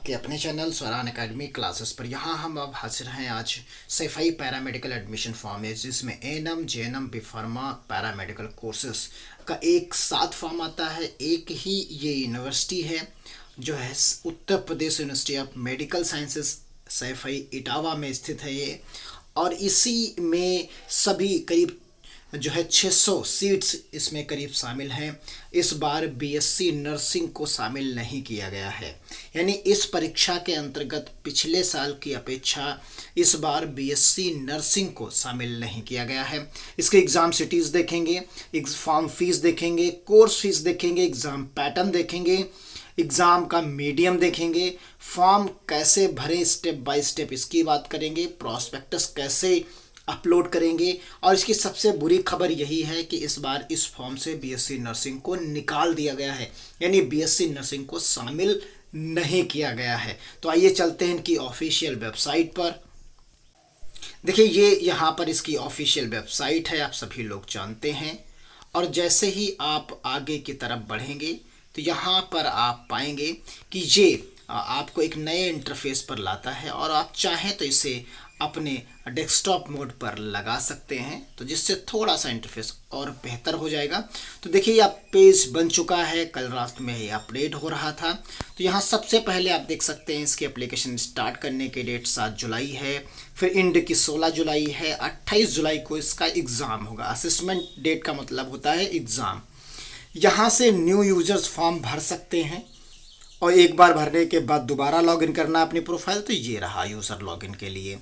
आपके अपने channel स्वरान academy classes पर। यहाँ हम अब हाजिर हैं आज सैफई पैरामेडिकल एडमिशन फॉर्म है, जिसमें ANM GNM B pharma paramedical courses का एक साथ फॉर्म आता है। एक ही ये यूनिवर्सिटी है जो है Uttar Pradesh university of medical sciences Saifai Etawah में स्थित है ये। और इसी में सभी करीब जो है 600 सीट्स इसमें करीब शामिल हैं। इस बार बीएससी नर्सिंग को शामिल नहीं किया गया है, यानी इस परीक्षा के अंतर्गत पिछले साल की अपेक्षा इस बार बीएससी नर्सिंग को शामिल नहीं किया गया है। इसके एग्ज़ाम सिटीज़ देखेंगे, फॉर्म फीस देखेंगे, कोर्स फीस देखेंगे, एग्ज़ाम पैटर्न देखेंगे, एग्ज़ाम का मीडियम देखेंगे, फॉर्म कैसे भरें स्टेप बाय स्टेप इसकी बात करेंगे, प्रॉस्पेक्टस कैसे अपलोड करेंगे। और इसकी सबसे बुरी खबर यही है कि इस बार इस फॉर्म से बीएससी नर्सिंग को निकाल दिया गया है, यानी बीएससी नर्सिंग को शामिल नहीं किया गया है। तो आइए चलते हैं इनकी ऑफिशियल वेबसाइट पर। देखिए ये यहाँ पर इसकी ऑफिशियल वेबसाइट है, आप सभी लोग जानते हैं। और जैसे ही आप आगे की तरफ बढ़ेंगे तो यहाँ पर आप पाएंगे कि ये आपको एक नए इंटरफेस पर लाता है और आप चाहें तो इसे अपने डेस्कटॉप मोड पर लगा सकते हैं, तो जिससे थोड़ा सा इंटरफेस और बेहतर हो जाएगा। तो देखिए ये पेज बन चुका है, कल रात में ये अपडेट हो रहा था। तो यहाँ सबसे पहले आप देख सकते हैं इसकी एप्लीकेशन स्टार्ट करने की डेट 7 जुलाई है, फिर इंड की 16 जुलाई है, 28 जुलाई को इसका एग्ज़ाम होगा। असेसमेंट डेट का मतलब होता है एग्ज़ाम। यहाँ से न्यू यूजर्स फॉर्म भर सकते हैं और एक बार भरने के बाद दोबारा लॉगिन करना अपनी प्रोफाइल। तो ये रहा यूज़र लॉगिन के लिए।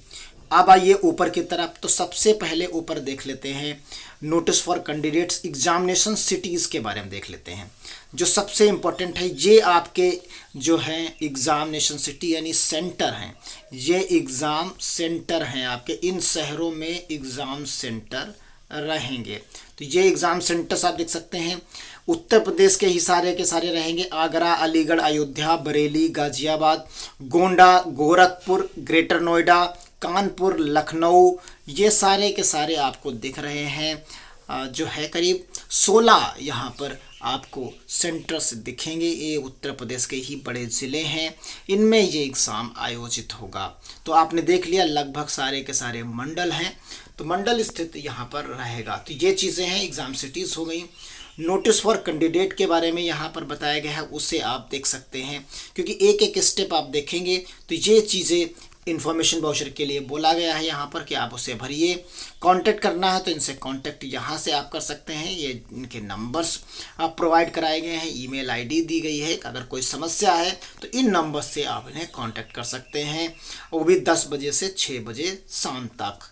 अब आइए ऊपर की तरफ, तो सबसे पहले ऊपर देख लेते हैं notice for candidates examination cities के बारे में देख लेते हैं। जो सबसे इम्पोर्टेंट है ये आपके जो है एग्जामिनेशन सिटी यानी सेंटर हैं, ये एग्ज़ाम सेंटर हैं आपके। इन शहरों में एग्ज़ाम सेंटर रहेंगे। तो ये एग्ज़ाम सेंटर्स आप देख सकते हैं उत्तर प्रदेश के ही सारे के सारे रहेंगे। आगरा, अलीगढ़, अयोध्या, बरेली, गाजियाबाद, गोंडा, गोरखपुर, ग्रेटर नोएडा, कानपुर, लखनऊ, ये सारे के सारे आपको दिख रहे हैं। जो है करीब 16 यहाँ पर आपको सेंटर्स दिखेंगे। ये उत्तर प्रदेश के ही बड़े ज़िले हैं, इनमें ये एग्ज़ाम आयोजित होगा। तो आपने देख लिया लगभग सारे के सारे मंडल हैं, तो मंडल स्थित यहाँ पर रहेगा। तो ये चीज़ें हैं, एग्ज़ाम सिटीज़ हो गई। नोटिस फॉर कैंडिडेट के बारे में यहाँ पर बताया गया है, उसे आप देख सकते हैं, क्योंकि एक एक स्टेप आप देखेंगे तो ये चीज़ें इन्फॉर्मेशन वाउचर के लिए बोला गया है यहाँ पर कि आप उसे भरिए। कांटेक्ट करना है तो इनसे कांटेक्ट यहाँ से आप कर सकते हैं। ये इनके नंबर्स आप प्रोवाइड कराए गए हैं, ईमेल आईडी दी गई है। अगर कोई समस्या है तो इन नंबर से आप इन्हें कांटेक्ट कर सकते हैं, वो भी 10 बजे से 6 बजे शाम तक।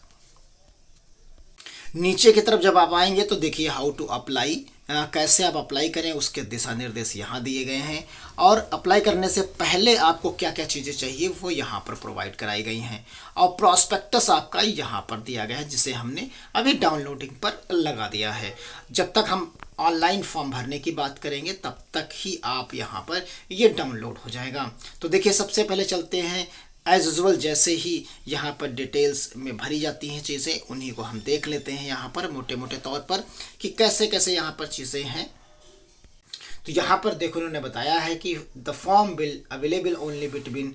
नीचे की तरफ जब आप आएंगे तो देखिए हाउ टू अप्लाई, कैसे आप अप्लाई करें उसके दिशा निर्देश यहाँ दिए गए हैं। और अप्लाई करने से पहले आपको क्या क्या चीज़ें चाहिए वो यहाँ पर प्रोवाइड कराई गई हैं। और प्रॉस्पेक्टस आपका यहाँ पर दिया गया है, जिसे हमने अभी डाउनलोडिंग पर लगा दिया है। जब तक हम ऑनलाइन फॉर्म भरने की बात करेंगे तब तक ही आप यहाँ पर ये डाउनलोड हो जाएगा। तो देखिए सबसे पहले चलते हैं एज यूजुअल, जैसे ही यहाँ पर डिटेल्स में भरी जाती हैं चीज़ें, उन्हीं को हम देख लेते हैं यहाँ पर मोटे मोटे तौर पर कि कैसे कैसे यहाँ पर चीज़ें हैं। तो यहाँ पर देखो उन्होंने बताया है कि the form will available only between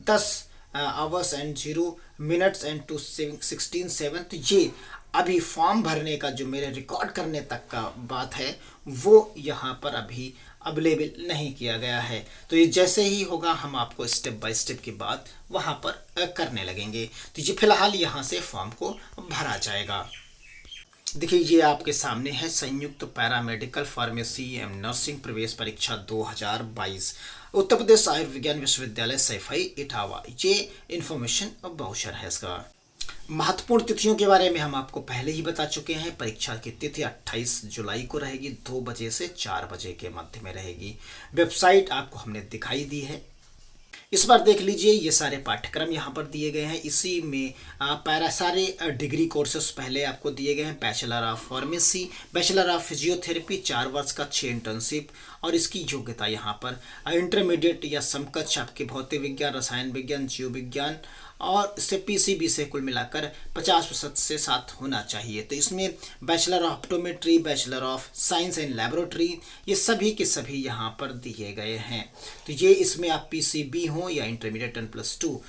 10 hours and 0 minutes and to 16:7। तो ये अभी फॉर्म भरने का जो मेरे रिकॉर्ड करने तक का बात है वो यहाँ पर अभी अवेलेबल नहीं किया गया है। तो ये जैसे ही होगा हम आपको स्टेप बाय स्टेप की बात वहाँ पर करने लगेंगे। तो ये फिलहाल यहाँ से फॉर्म को भरा जाएगा। देखिए ये आपके सामने है संयुक्त पैरामेडिकल फार्मेसी एवं नर्सिंग प्रवेश परीक्षा 2022 उत्तर प्रदेश आयुर्विज्ञान विश्वविद्यालय सैफई इटावा। ये इन्फॉर्मेशन वाउचर है इसका। महत्वपूर्ण तिथियों के बारे में हम आपको पहले ही बता चुके हैं। परीक्षा की तिथि 28 जुलाई को रहेगी, 2 बजे से 4 बजे के मध्य में रहेगी। वेबसाइट आपको हमने दिखाई दी है। इस बार देख लीजिए ये सारे पाठ्यक्रम यहाँ पर दिए गए हैं। इसी में सारे डिग्री कोर्सेस पहले आपको दिए गए हैं। Bachelor of pharmacy, bachelor of physiotherapy 4 वर्ष का 6 इंटर्नशिप, और इसकी योग्यता यहाँ पर इंटरमीडिएट या समकक्ष आपके भौतिक विज्ञान, रसायन विज्ञान, जीव विज्ञान और इससे पीसीबी से कुल मिलाकर 50% से साथ होना चाहिए। तो इसमें bachelor of optometry, bachelor of science and laboratory, ये सभी के सभी यहाँ पर दिए गए हैं। तो ये इसमें आप पीसीबी हो या इंटरमीडिएट 10+2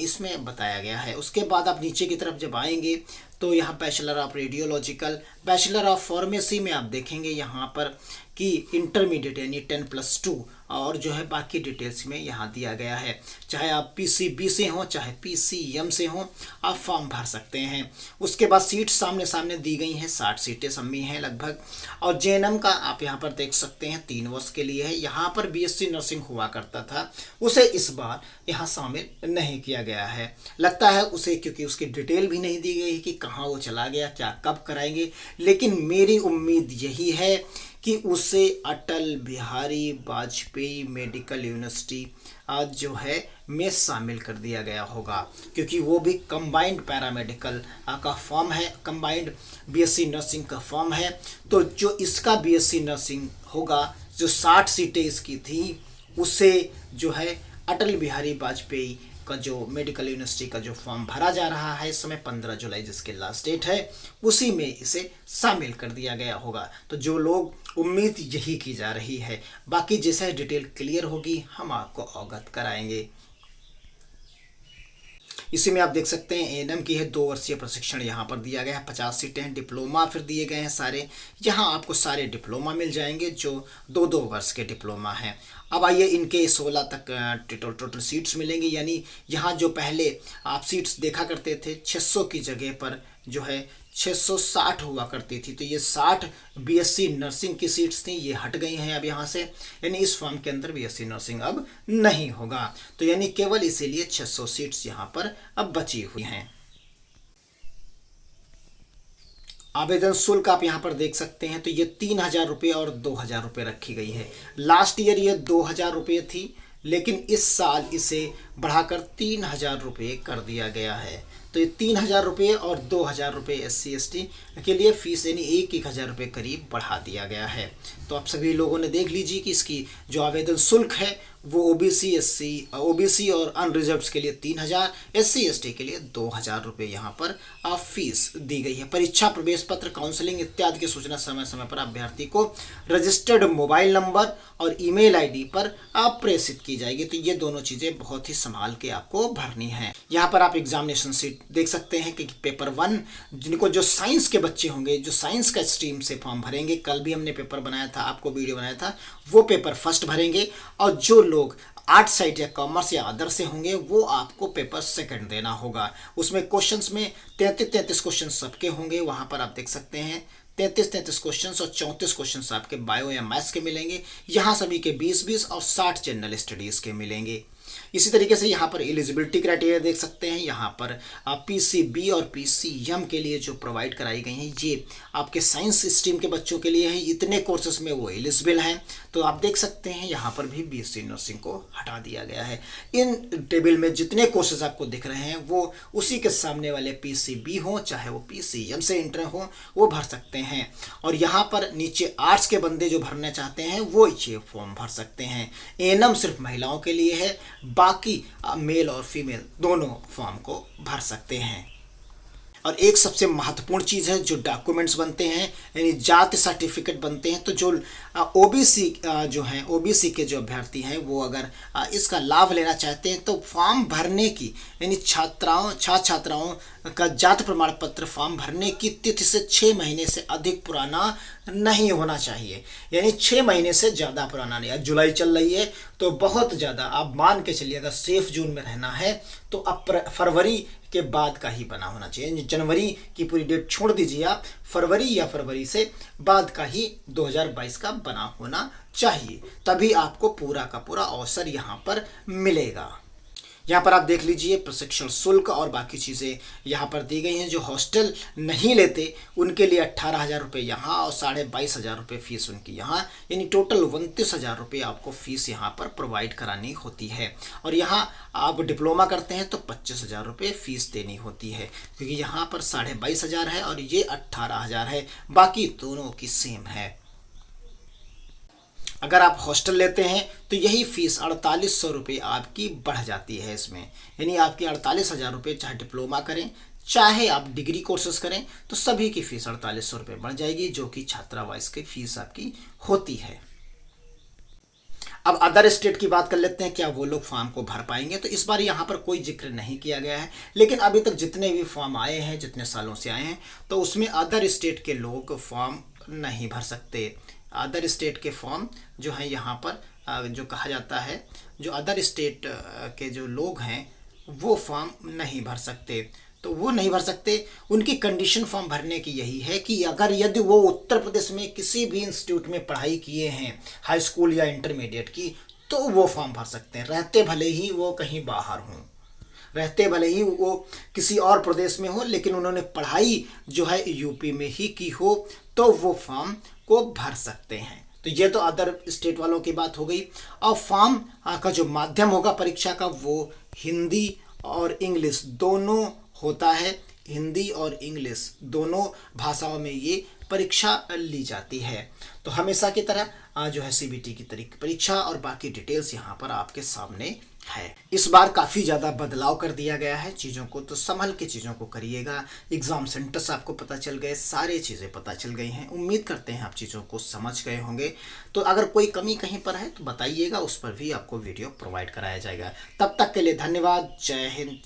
इसमें बताया गया है। उसके बाद आप नीचे की तरफ जब आएंगे तो यहाँ bachelor of radiological, bachelor of pharmacy में आप देखेंगे यहाँ पर कि इंटरमीडिएट यानी 10+2 और जो है बाकी डिटेल्स में यहाँ दिया गया है। चाहे आप पीसीबी से हो चाहे पीसीएम से हो, आप फॉर्म भर सकते हैं। उसके बाद सीट सामने सामने दी गई हैं, 60 सीटें सम्मी हैं लगभग। और जेएनएम का आप यहाँ पर देख सकते हैं 3 वर्ष के लिए है। यहाँ पर बीएससी नर्सिंग हुआ करता था, उसे इस बार यहाँ शामिल नहीं किया गया है। लगता है उसे, क्योंकि उसकी डिटेल भी नहीं दी गई कि कहाँ वो चला गया, क्या कब कराएंगे। लेकिन मेरी उम्मीद यही है कि उसे अटल बिहारी वाजपेयी मेडिकल यूनिवर्सिटी आज जो है में शामिल कर दिया गया होगा, क्योंकि वो भी कंबाइंड पैरामेडिकल का फॉर्म है, कंबाइंड बीएससी नर्सिंग का फॉर्म है। तो जो इसका बीएससी नर्सिंग होगा, जो 60 सीटें इसकी थी, उसे जो है अटल बिहारी वाजपेयी का जो मेडिकल यूनिवर्सिटी का जो फॉर्म भरा जा रहा है इस समय 15 जुलाई जिसके लास्ट डेट है, उसी में इसे शामिल कर दिया गया होगा। तो जो लोग उम्मीद यही की जा रही है, बाकी जैसे डिटेल क्लियर होगी हम आपको अवगत कराएंगे। इसी में आप देख सकते हैं एएनएम की है 2 वर्षीय प्रशिक्षण यहाँ पर दिया गया है, 50 सीटें हैं। डिप्लोमा फिर दिए गए हैं सारे, यहाँ आपको सारे डिप्लोमा मिल जाएंगे जो 2-2 वर्ष के डिप्लोमा हैं। अब आइए इनके 16 तक टोटल सीट्स मिलेंगे, यानी यहाँ जो पहले आप सीट्स देखा करते थे 600 की जगह पर जो है 660 हुआ करती थी, तो ये 60 बीएससी नर्सिंग की सीट्स थी, ये हट गई हैं अब यहाँ से। यानी इस फॉर्म के अंदर बीएससी नर्सिंग अब नहीं होगा, तो यानी केवल इसीलिए 600 सीट्स यहाँ पर अब बची हुई हैं। आवेदन शुल्क आप यहाँ पर देख सकते हैं, तो ये 3000 रुपये और 2000 रुपये रखी गई है। लास्ट ईयर ये 2000 रुपये थी, लेकिन इस साल इसे बढ़ाकर 3000 रुपये कर दिया गया है। तो ये 3000 रुपये और 2000 रुपये SC/ST के लिए फीस यानी 1,000 रुपये करीब बढ़ा दिया गया है। तो आप सभी लोगों ने देख लीजिए कि इसकी जो आवेदन शुल्क है वो ओबीसी और अनरिजर्व्ड के लिए 3000, SC/ST के लिए 2000 रुपये यहाँ पर आप फीस दी गई है। परीक्षा प्रवेश पत्र, काउंसलिंग इत्यादि की सूचना समय समय पर अभ्यर्थी को रजिस्टर्ड मोबाइल नंबर और ईमेल आईडी पर आप प्रेषित की जाएगी। तो ये दोनों चीज़ें बहुत ही संभाल के आपको भरनी है। यहाँ पर आप एग्जामिनेशन शीट देख सकते हैं कि पेपर 1 जिनको जो साइंस के बच्चे होंगे, जो साइंस का स्ट्रीम से फॉर्म भरेंगे, कल भी हमने पेपर बनाया था, आपको वीडियो बनाया था, वो पेपर फर्स्ट भरेंगे। और जो लोग आर्ट साइड या कॉमर्स या अदर से होंगे वो आपको पेपर सेकंड देना होगा। उसमें क्वेश्चंस में 33 क्वेश्चन सबके होंगे, वहाँ पर आप देख सकते हैं 33 क्वेश्चन और 34 क्वेश्चन आपके बायो या मैथ्स के मिलेंगे। यहाँ सभी के 20-20 और 60 जनरल स्टडीज़ के मिलेंगे। इसी तरीके से यहाँ पर एलिजिबिलिटी क्राइटेरिया देख सकते हैं। यहाँ पर पीसीबी और पीसीएम के लिए जो प्रोवाइड कराई गई हैं ये आपके साइंस स्ट्रीम के बच्चों के लिए है, इतने कोर्सेज में वो एलिजिबल हैं। तो आप देख सकते हैं यहाँ पर भी बीएससी नर्सिंग को हटा दिया गया है। इन टेबल में जितने कोर्सेज आपको दिख रहे हैं वो उसी के सामने वाले पीसीबी हो चाहे वो पीसीएम से इंटर हो, वो भर सकते हैं। और यहाँ पर नीचे आर्ट्स के बंदे जो भरना चाहते हैं वो ये फॉर्म भर सकते हैं। एएनएम सिर्फ महिलाओं के लिए है, बाकी मेल और फीमेल दोनों फॉर्म को भर सकते हैं। और एक सबसे महत्वपूर्ण चीज़ है, जो डॉक्यूमेंट्स बनते हैं यानी जाति सर्टिफिकेट बनते हैं। तो जो ओबीसी जो हैं, ओबीसी के जो अभ्यर्थी हैं वो अगर इसका लाभ लेना चाहते हैं तो फॉर्म भरने की यानी छात्राओं का जाति प्रमाण पत्र फॉर्म भरने की तिथि से 6 महीने से अधिक पुराना नहीं होना चाहिए। यानी 6 महीने से ज़्यादा पुराना नहीं। जुलाई चल रही है तो बहुत ज़्यादा आप मान के चलिए, अगर सेफ जोन में रहना है तो अब फरवरी के बाद का ही बना होना चाहिए। जनवरी की पूरी डेट छोड़ दीजिए आप, फरवरी से बाद का ही 2022 का बना होना चाहिए, तभी आपको पूरा का पूरा अवसर यहाँ पर मिलेगा। यहाँ पर आप देख लीजिए प्रशिक्षण शुल्क और बाकी चीज़ें यहाँ पर दी गई हैं। जो हॉस्टल नहीं लेते उनके लिए 18,000 रुपये यहाँ और 22,500 रुपये फीस उनकी यहाँ, यानी टोटल 29,000 रुपये आपको फीस यहाँ पर प्रोवाइड करानी होती है। और यहाँ आप डिप्लोमा करते हैं तो 25,000 रुपये फीस देनी होती है, क्योंकि यहाँ पर 22,500 है और ये 18,000 है, बाकी दोनों की सेम है। अगर आप हॉस्टल लेते हैं तो यही फीस 4800 रुपये आपकी बढ़ जाती है इसमें, यानी आपकी 48,000 रुपये, चाहे डिप्लोमा करें चाहे आप डिग्री कोर्सेज करें तो सभी की फीस 4800 रुपये बढ़ जाएगी, जो कि छात्रावास की फीस आपकी होती है। अब अदर स्टेट की बात कर लेते हैं, क्या वो लोग फॉर्म को भर पाएंगे, तो इस बार यहाँ पर कोई जिक्र नहीं किया गया है, लेकिन अभी तक जितने भी फॉर्म आए हैं, जितने सालों से आए हैं, तो उसमें अदर स्टेट के लोग फॉर्म नहीं भर सकते। अदर स्टेट के फॉर्म जो है यहाँ पर जो कहा जाता है, जो अदर स्टेट के जो लोग हैं वो फॉर्म नहीं भर सकते। तो वो नहीं भर सकते, उनकी कंडीशन फॉर्म भरने की यही है कि अगर यदि वो उत्तर प्रदेश में किसी भी इंस्टीट्यूट में पढ़ाई किए हैं, हाई स्कूल या इंटरमीडिएट की, तो वो फॉर्म भर सकते हैं, रहते भले ही वो कहीं बाहर हों, रहते भले ही वो किसी और प्रदेश में हो, लेकिन उन्होंने पढ़ाई जो है यूपी में ही की हो, तो वो फॉर्म को भर सकते हैं। तो ये तो अदर स्टेट वालों की बात हो गई। और फॉर्म का जो माध्यम होगा परीक्षा का, वो हिंदी और इंग्लिश दोनों होता है। हिंदी और इंग्लिश दोनों भाषाओं में ये परीक्षा ली जाती है। तो हमेशा की तरह जो है सीबीटी की तरीके परीक्षा और बाकी डिटेल्स यहाँ पर आपके सामने है। इस बार काफ़ी ज़्यादा बदलाव कर दिया गया है चीज़ों को, तो संभल के चीज़ों को करिएगा। एग्ज़ाम सेंटर्स आपको पता चल गए, सारी चीज़ें पता चल गई हैं। उम्मीद करते हैं आप चीज़ों को समझ गए होंगे। तो अगर कोई कमी कहीं पर है तो बताइएगा, उस पर भी आपको वीडियो प्रोवाइड कराया जाएगा। तब तक के लिए धन्यवाद। जय हिंद।